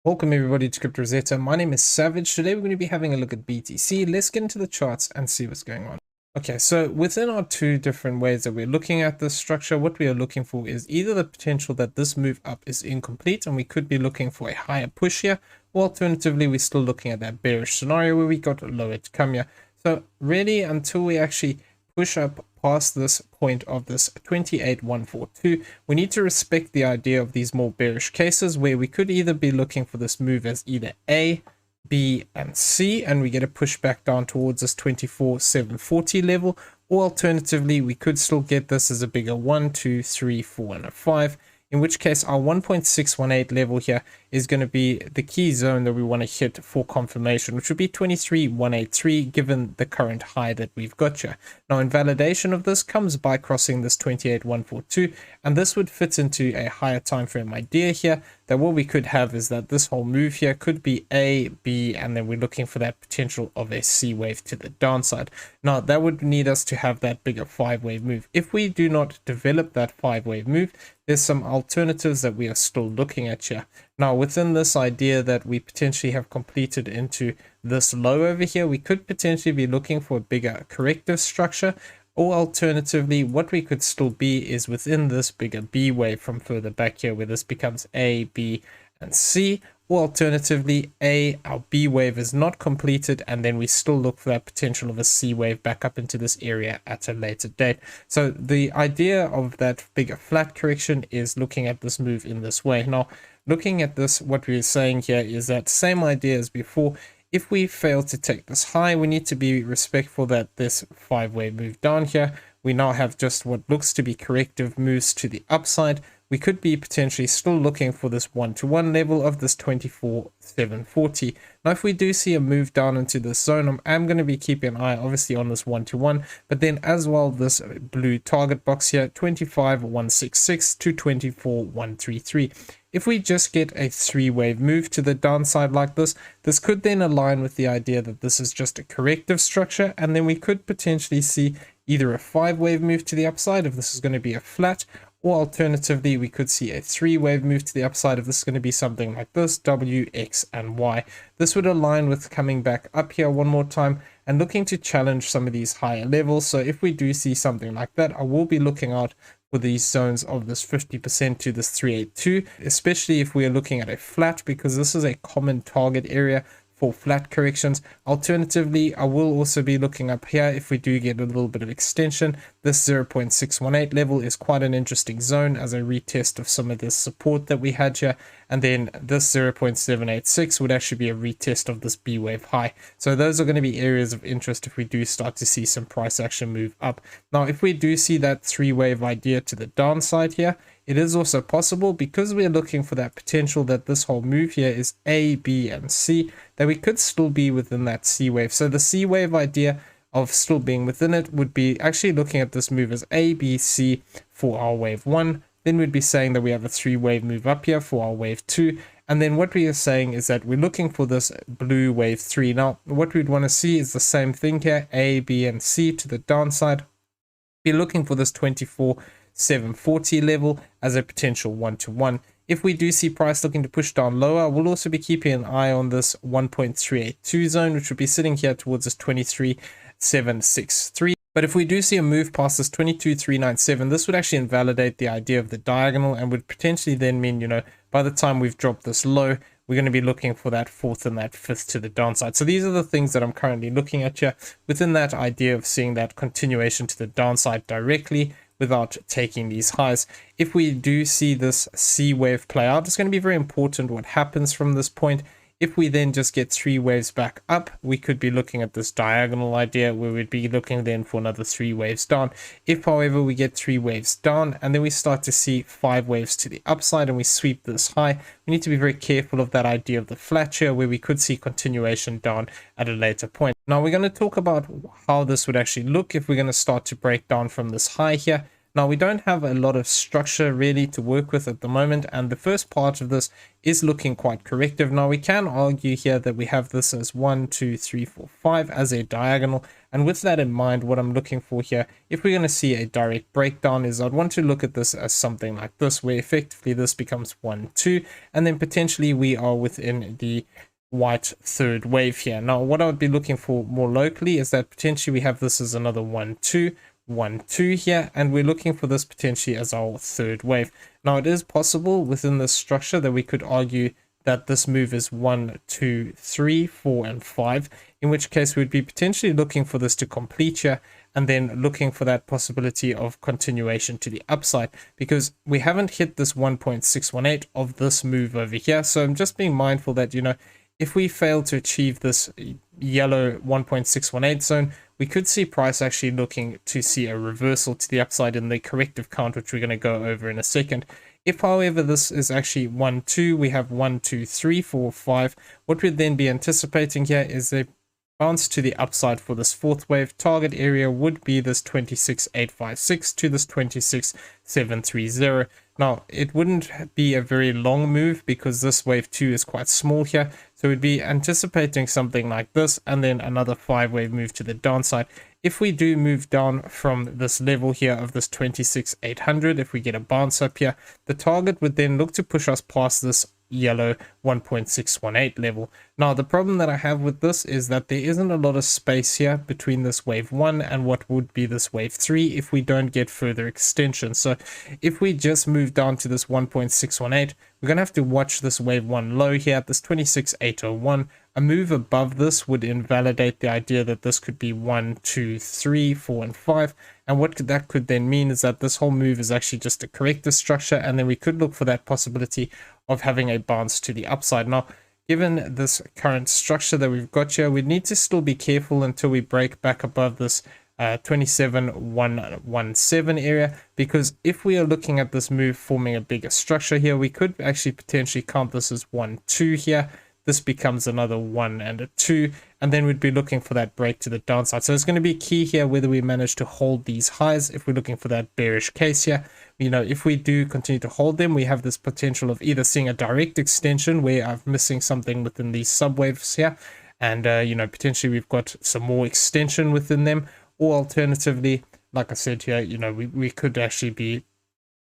Welcome everybody to Crypto Rosetta. My name is Savage. Today we're going to be having a look at BTC. Let's get into the charts and see what's going on. Okay, so within our two different ways that we're looking at this structure, what we are looking for is either the potential that this move up is incomplete and we could be looking for a higher push here, or alternatively we're still looking at that bearish scenario where we got lower to come here. So really until we actually push up past this point of this 28,142, we need to respect the idea of these more bearish cases where we could either be looking for this move as either A, B, and C, and we get a push back down towards this 24,740 level, or alternatively we could still get this as a bigger 1, 2, 3, 4, and a 5, in which case our 1.618 level here is going to be the key zone that we want to hit for confirmation, which would be 23,183 given the current high that we've got here. Now invalidation of this comes by crossing this 28,142, and this would fit into a higher time frame idea here, that what we could have is that this whole move here could be A, B, and then we're looking for that potential of a C wave to the downside. Now that would need us to have that bigger 5-wave move. If we do not develop that 5-wave move, there's some alternatives that we are still looking at here. Now within this idea that we potentially have completed into this low over here, we could potentially be looking for a bigger corrective structure, or alternatively what we could still be is within this bigger B wave from further back here where this becomes A, B, and C, or alternatively our B wave is not completed and then we still look for that potential of a C wave back up into this area at a later date. So the idea of that bigger flat correction is looking at this move in this way. Now looking at this, what we're saying here is that same idea as before. If we fail to take this high, we need to be respectful that this 5-wave move down here, we now have just what looks to be corrective moves to the upside. We could be potentially still looking for this 1-to-1 level of this 24,740. Now, if we do see a move down into this zone, I'm going to be keeping an eye obviously on this 1-to-1, but then as well this blue target box here, 25,166 to 24,133. If we just get a 3-wave move to the downside like this, this could then align with the idea that this is just a corrective structure, and then we could potentially see either a 5-wave move to the upside if this is going to be a flat, or alternatively we could see a 3-wave move to the upside if this is going to be something like this, W, X, and Y. This would align with coming back up here one more time and looking to challenge some of these higher levels. So if we do see something like that, I will be looking out for these zones of this 50% to this 382, especially if we are looking at a flat, because this is a common target area for flat corrections. Alternatively, I will also be looking up here if we do get a little bit of extension. This 0.618 level is quite an interesting zone as a retest of some of this support that we had here, and then this 0.786 would actually be a retest of this B wave high. So those are going to be areas of interest if we do start to see some price action move up. Now if we do see that 3-wave idea to the downside here, it is also possible, because we are looking for that potential that this whole move here is A, B, and C, that we could still be within that C wave. So the C wave idea of still being within it would be actually looking at this move as A, B, C for our wave 1. Then we'd be saying that we have a 3-wave move up here for our wave 2. And then what we are saying is that we're looking for this blue wave 3. Now, what we'd want to see is the same thing here, A, B, and C to the downside. Be looking for this 24,740 level as a potential 1-to-1. If we do see price looking to push down lower, we'll also be keeping an eye on this 1.382 zone, which would be sitting here towards this 23,763. But if we do see a move past this 22,397, this would actually invalidate the idea of the diagonal and would potentially then mean, by the time we've dropped this low, we're going to be looking for that 4th and that 5th to the downside. So these are the things that I'm currently looking at here within that idea of seeing that continuation to the downside directly without taking these highs. If we do see this C wave play out, it's going to be very important what happens from this point. If we then just get 3 waves back up, we could be looking at this diagonal idea where we'd be looking then for another 3 waves down. If, however, we get 3 waves down and then we start to see 5 waves to the upside and we sweep this high, we need to be very careful of that idea of the flat here where we could see continuation down at a later point. Now we're going to talk about how this would actually look if we're going to start to break down from this high here. Now, we don't have a lot of structure really to work with at the moment, and the first part of this is looking quite corrective. Now, we can argue here that we have this as 1, 2, 3, 4, 5 as a diagonal, and with that in mind, what I'm looking for here, if we're going to see a direct breakdown, is I'd want to look at this as something like this, where effectively this becomes 1, 2, and then potentially we are within the white third wave here. Now, what I would be looking for more locally is that potentially we have this as another 1, 2, 1, 2 here, and we're looking for this potentially as our third wave. Now, it is possible within this structure that we could argue that this move is 1, 2, 3, 4, and 5, in which case we'd be potentially looking for this to complete here, and then looking for that possibility of continuation to the upside, because we haven't hit this 1.618 of this move over here. So I'm just being mindful that, if we fail to achieve this yellow 1.618 zone, we could see price actually looking to see a reversal to the upside in the corrective count, which we're going to go over in a second. If, however, this is actually 1, 2, we have 1, 2, 3, 4, 5. What we'd then be anticipating here is a bounce to the upside for this fourth wave. Target area would be this 26,856 to this 26,730. Now, it wouldn't be a very long move because this wave 2 is quite small here. So we'd be anticipating something like this, and then another 5-wave move to the downside. If we do move down from this level here of this 26,800, if we get a bounce up here, the target would then look to push us past this yellow 1.618 level. Now, the problem that I have with this is that there isn't a lot of space here between this wave 1 and what would be this wave 3 if we don't get further extension. So if we just move down to this 1.618, we're going to have to watch this wave 1 low here at this 26,801. A move above this would invalidate the idea that this could be 1, 2, 3, 4, and 5. And what that could then mean is that this whole move is actually just a corrective structure, and then we could look for that possibility of having a bounce to the upside. Now, given this current structure that we've got here, we need to still be careful until we break back above this 27,117 area, because if we are looking at this move forming a bigger structure here, we could actually potentially count this as 1, 2 here. This becomes another 1 and a 2, and then we'd be looking for that break to the downside. So it's going to be key here whether we manage to hold these highs if we're looking for that bearish case here. If we do continue to hold them, we have this potential of either seeing a direct extension where I'm missing something within these subwaves here, and potentially we've got some more extension within them, or alternatively, like I said here, we could actually be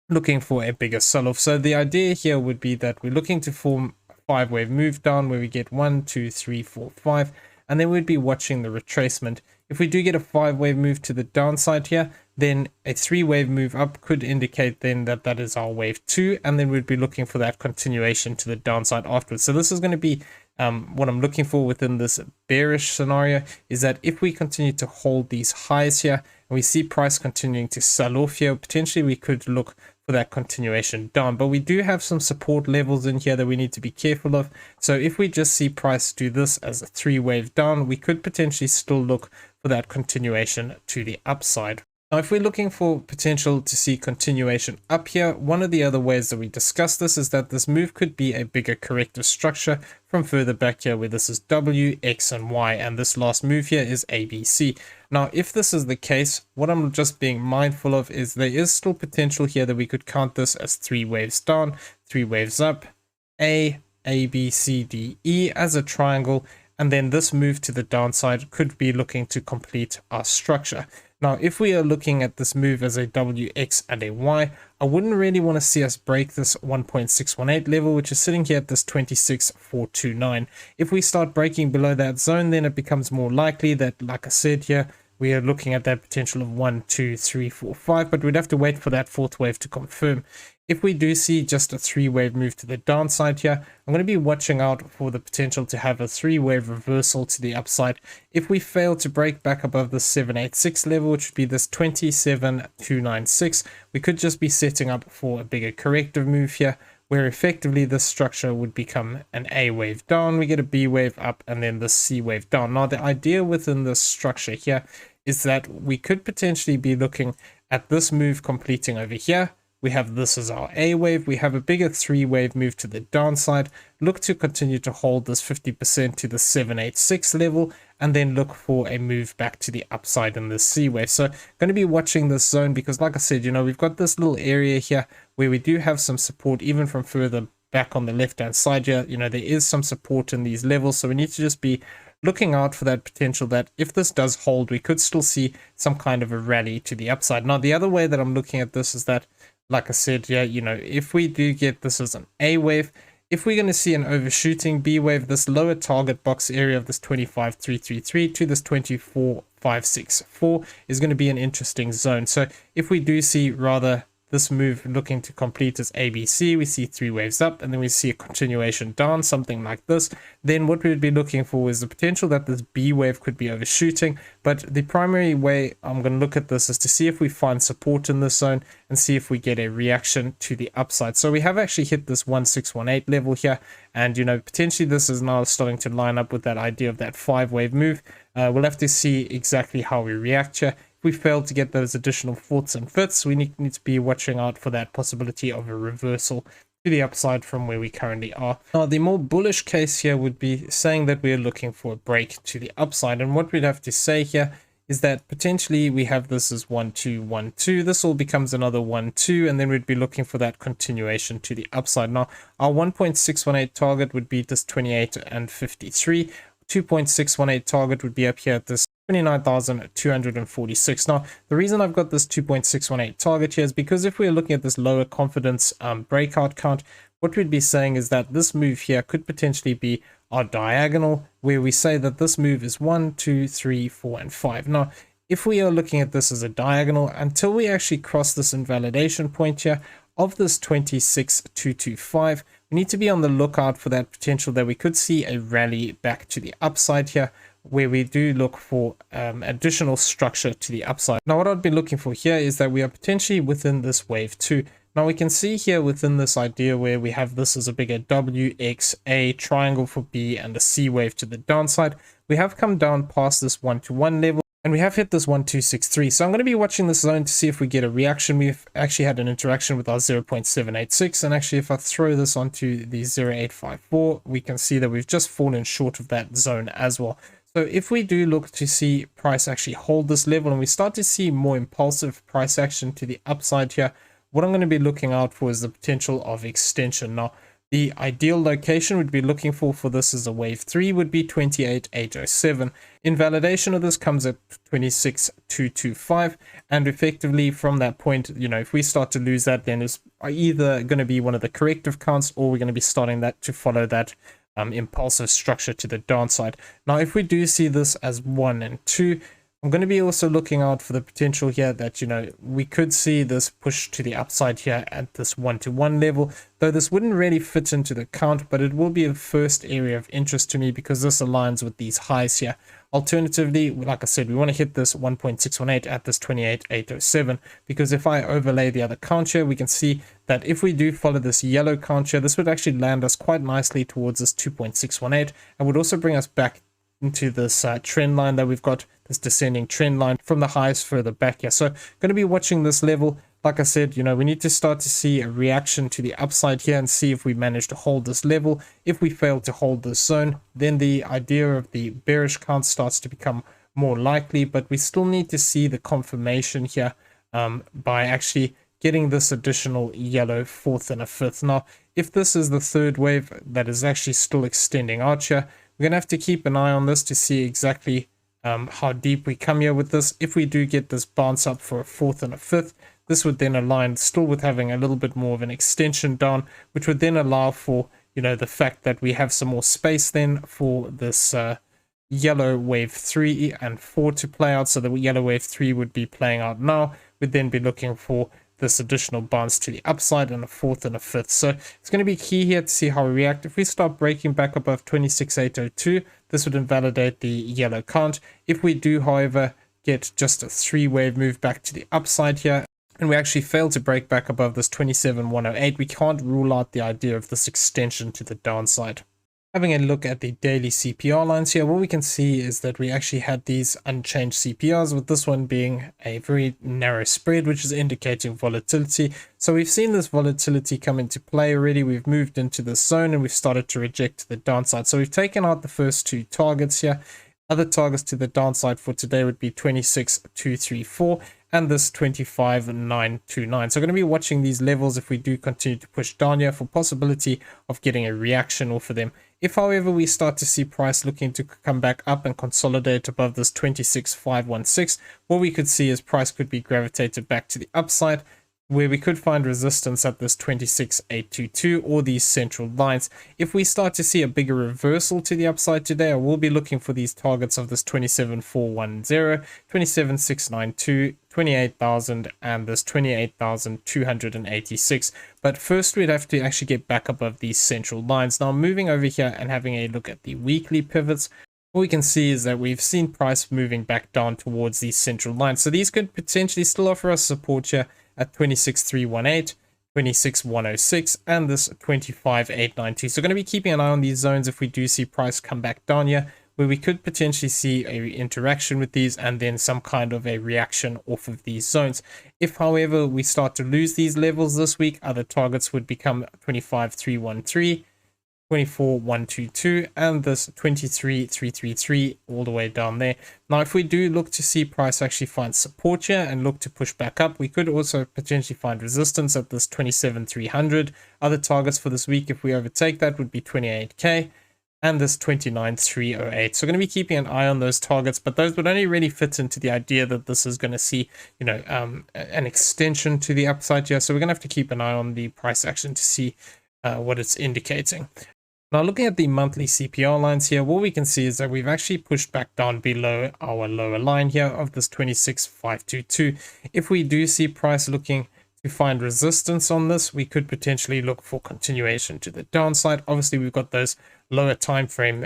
looking for a bigger sell-off. So the idea here would be that we're looking to form 5-wave move down where we get 1, 2, 3, 4, 5, and then we'd be watching the retracement. If we do get a 5-wave move to the downside here, then a 3-wave move up could indicate then that that is our wave 2, and then we'd be looking for that continuation to the downside afterwards. So this is going to be what I'm looking for within this bearish scenario, is that if we continue to hold these highs here and we see price continuing to sell off here, potentially we could look for that continuation down. But we do have some support levels in here that we need to be careful of. So if we just see price do this as a 3-wave down, we could potentially still look for that continuation to the upside. Now, if we're looking for potential to see continuation up here, one of the other ways that we discuss this is that this move could be a bigger corrective structure from further back here, where this is W, X, and Y, and this last move here is ABC. Now, if this is the case, what I'm just being mindful of is there is still potential here that we could count this as 3 waves down, 3 waves up, A, B, C, D, E as a triangle, and then this move to the downside could be looking to complete our structure. Now, if we are looking at this move as a W, X, and a Y, I wouldn't really want to see us break this 1.618 level, which is sitting here at this 26,429. If we start breaking below that zone, then it becomes more likely that, like I said here, we are looking at that potential of 1, 2, 3, 4, 5, but we'd have to wait for that 4th wave to confirm. If we do see just a 3-wave move to the downside here, I'm going to be watching out for the potential to have a 3-wave reversal to the upside. If we fail to break back above the 786 level, which would be this 27,296, we could just be setting up for a bigger corrective move here, where effectively this structure would become an A wave down, we get a B wave up, and then the C wave down. Now, the idea within this structure here is that we could potentially be looking at this move completing over here. We have this as our A wave, we have a bigger 3-wave move to the downside, look to continue to hold this 50% to the 786 level, and then look for a move back to the upside in the C wave. So going to be watching this zone because, like I said, we've got this little area here where we do have some support even from further back on the left hand side here. There is some support in these levels, so we need to just be looking out for that potential that if this does hold, we could still see some kind of a rally to the upside. Now, the other way that I'm looking at this is that, like I said, yeah, if we do get this as an A wave, if we're going to see an overshooting B wave, this lower target box area of this 25,333 to this 24,564 is going to be an interesting zone. So if we do see rather this move looking to complete as ABC, we see 3 waves up and then we see a continuation down, something like this, then what we would be looking for is the potential that this B wave could be overshooting. But the primary way I'm going to look at this is to see if we find support in this zone and see if we get a reaction to the upside. So we have actually hit this 1618 level here, and potentially this is now starting to line up with that idea of that 5 wave move. We'll have to see exactly how we react here. If we fail to get those additional 4ths and 5ths, we need to be watching out for that possibility of a reversal to the upside from where we currently are. Now, the more bullish case here would be saying that we're looking for a break to the upside. And what we'd have to say here is that potentially we have this as 1 2 1 2. This all becomes another 1 2, and then we'd be looking for that continuation to the upside. Now, our 1.618 target would be this 28 and 53. 2.618 target would be up here at this 29,246. Now, the reason I've got this 2.618 target here is because if we're looking at this lower confidence breakout count, what we'd be saying is that this move here could potentially be our diagonal, where we say that this move is 1 2 3 4 and 5. Now, if we are looking at this as a diagonal, until we actually cross this invalidation point here of this 26,225, we need to be on the lookout for that potential that we could see a rally back to the upside here, where we do look for additional structure to the upside. Now, what I'd be looking for here is that we are potentially within this wave 2. Now, we can see here within this idea where we have this as a bigger W, X, A, triangle for B, and a C wave to the downside. We have come down past this 1-to-1 level, and we have hit this 1263. So I'm going to be watching this zone to see if we get a reaction. We've actually had an interaction with our 0.786, and actually if I throw this onto the 0.854, we can see that we've just fallen short of that zone as well. So if we do look to see price actually hold this level and we start to see more impulsive price action to the upside here, what I'm going to be looking out for is the potential of extension. Now, the ideal location would be looking for this as a wave 3 would be 28,807. Invalidation of this comes at 26,225, and effectively from that point, if we start to lose that, then it's either going to be one of the corrective counts, or we're going to be starting that to follow that impulsive structure to the downside. Now, if we do see this as 1 and 2, I'm going to be also looking out for the potential here that, we could see this push to the upside here at this 1-to-1 level, though this wouldn't really fit into the count, but it will be a first area of interest to me because this aligns with these highs here. Alternatively, like I said, we want to hit this 1.618 at this 28,807, because if I overlay the other count here, we can see that if we do follow this yellow count here, this would actually land us quite nicely towards this 2.618 and would also bring us back into this trend line that we've got, this descending trend line from the highs further back here. So going to be watching this level. Like I said, we need to start to see a reaction to the upside here and see if we manage to hold this level. If we fail to hold this zone, then the idea of the bearish count starts to become more likely, but we still need to see the confirmation here by actually getting this additional yellow 4th and a 5th. Now, if this is the 3rd wave that is actually still extending out here, we're going to have to keep an eye on this to see exactly how deep we come here with this. If we do get this bounce up for a 4th and a 5th, this would then align still with having a little bit more of an extension down, which would then allow for, the fact that we have some more space then for this yellow wave 3 and 4 to play out. So the yellow wave 3 would be playing out now. We'd then be looking for this additional bounce to the upside and a 4th and a 5th. So it's going to be key here to see how we react. If we start breaking back above 26,802, this would invalidate the yellow count. If we do, however, get just a 3-wave move back to the upside here, and we actually fail to break back above this 27,108, we can't rule out the idea of this extension to the downside. Having a look at the daily CPR lines here, what we can see is that we actually had these unchanged CPRs, with this one being a very narrow spread, which is indicating volatility. So we've seen this volatility come into play already. We've moved into this zone and we've started to reject the downside. So we've taken out the first 2 targets here. Other targets to the downside for today would be 26,234 and this 25,929. So we're going to be watching these levels if we do continue to push down here for possibility of getting a reaction off of them. If, however, we start to see price looking to come back up and consolidate above this 26,516, what we could see is price could be gravitated back to the upside, where we could find resistance at this 26,822 or these central lines. If we start to see a bigger reversal to the upside today, I will be looking for these targets of this 27,410, 27,692, 28,000 and this 28,286. But first we'd have to actually get back above these central lines. Now moving over here and having a look at the weekly pivots, what we can see is that we've seen price moving back down towards these central lines. So these could potentially still offer us support here at 26,318, 26,106 and this 25,892. So going to be keeping an eye on these zones if we do see price come back down here, where we could potentially see a interaction with these and then some kind of a reaction off of these zones. If, however, we start to lose these levels this week, other targets would become 25,313, 24,122 and this 23,333 all the way down there. Now if we do look to see price actually find support here and look to push back up, we could also potentially find resistance at this 27,300. Other targets for this week, if we overtake that, would be 28k and this 29,308. So we're going to be keeping an eye on those targets, but those would only really fit into the idea that this is going to see, you know, an extension to the upside here. So we're going to have to keep an eye on the price action to see what it's indicating. Now looking at the monthly CPR lines here, what we can see is that we've actually pushed back down below our lower line here of this 26,522. If we do see price looking to find resistance on this, we could potentially look for continuation to the downside. Obviously we've got those lower time frame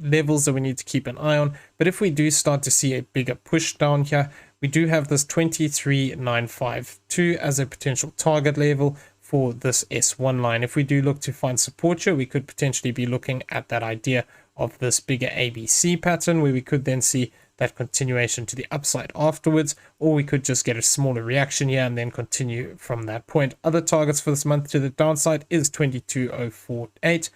levels that we need to keep an eye on, but if we do start to see a bigger push down here, we do have this 23,952 as a potential target level for this S1 line. If we do look to find support here, we could potentially be looking at that idea of this bigger ABC pattern, where we could then see that continuation to the upside afterwards, or we could just get a smaller reaction here and then continue from that point. Other targets for this month to the downside is 22,048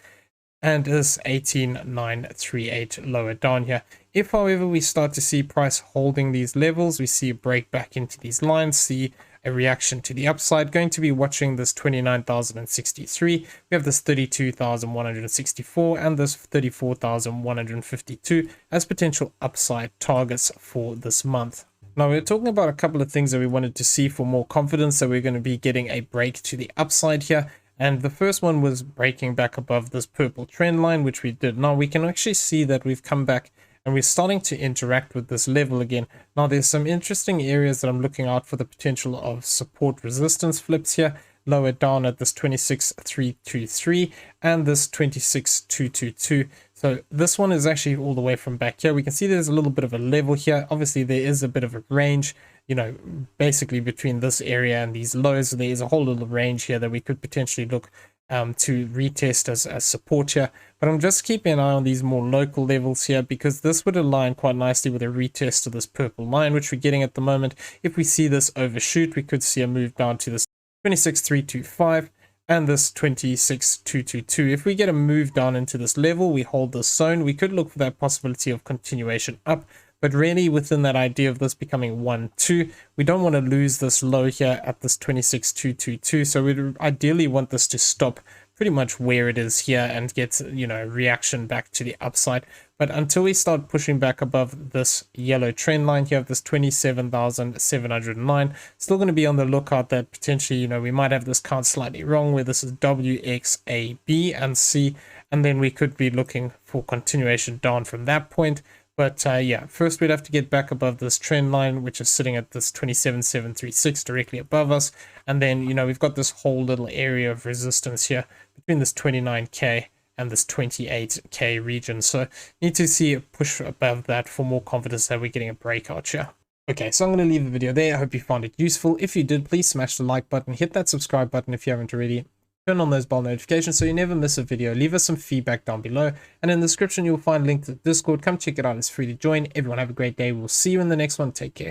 and is 18,938 lower down here. If, however, we start to see price holding these levels, we see a break back into these lines, see a reaction to the upside, going to be watching this 29,063. We have this 32,164 and this 34,152 as potential upside targets for this month. Now we're talking about a couple of things that we wanted to see for more confidence that we're going to be getting a break to the upside here. And the first one was breaking back above this purple trend line, which we did. Now we can actually see that we've come back and we're starting to interact with this level again. Now there's some interesting areas that I'm looking out for the potential of support resistance flips here, lower down at this 26,323 and this 26,222. So this one is actually all the way from back here. We can see there's a little bit of a level here. Obviously there is a bit of a range, you know, basically between this area and these lows. There is a whole little range here that we could potentially look to retest as support here, but I'm just keeping an eye on these more local levels here, because this would align quite nicely with a retest of this purple line, which we're getting at the moment. If we see this overshoot, we could see a move down to this 26,325 and this 26,222. If we get a move down into this level, we hold this zone, we could look for that possibility of continuation up. But really within that idea of this becoming 1-2, we don't want to lose this low here at this 26,222. So we'd ideally want this to stop pretty much where it is here and get, you know, reaction back to the upside. But until we start pushing back above this yellow trend line here of this 27,709, still going to be on the lookout that potentially, you know, we might have this count slightly wrong, where this is W, X, A, B, and C, and then we could be looking for continuation down from that point. But yeah, first we'd have to get back above this trend line, which is sitting at this 27,736 directly above us. And then, you know, we've got this whole little area of resistance here between this 29k and this 28k region. So need to see a push above that for more confidence that we're getting a breakout here. Okay, so I'm going to leave the video there. I hope you found it useful. If you did, please smash the like button, hit that subscribe button if you haven't already. Turn on those bell notifications so you never miss a video. Leave us some feedback down below, and in the description you'll find a link to the Discord. Come check it out, it's free to join. Everyone have a great day. We'll see you in the next one. Take care.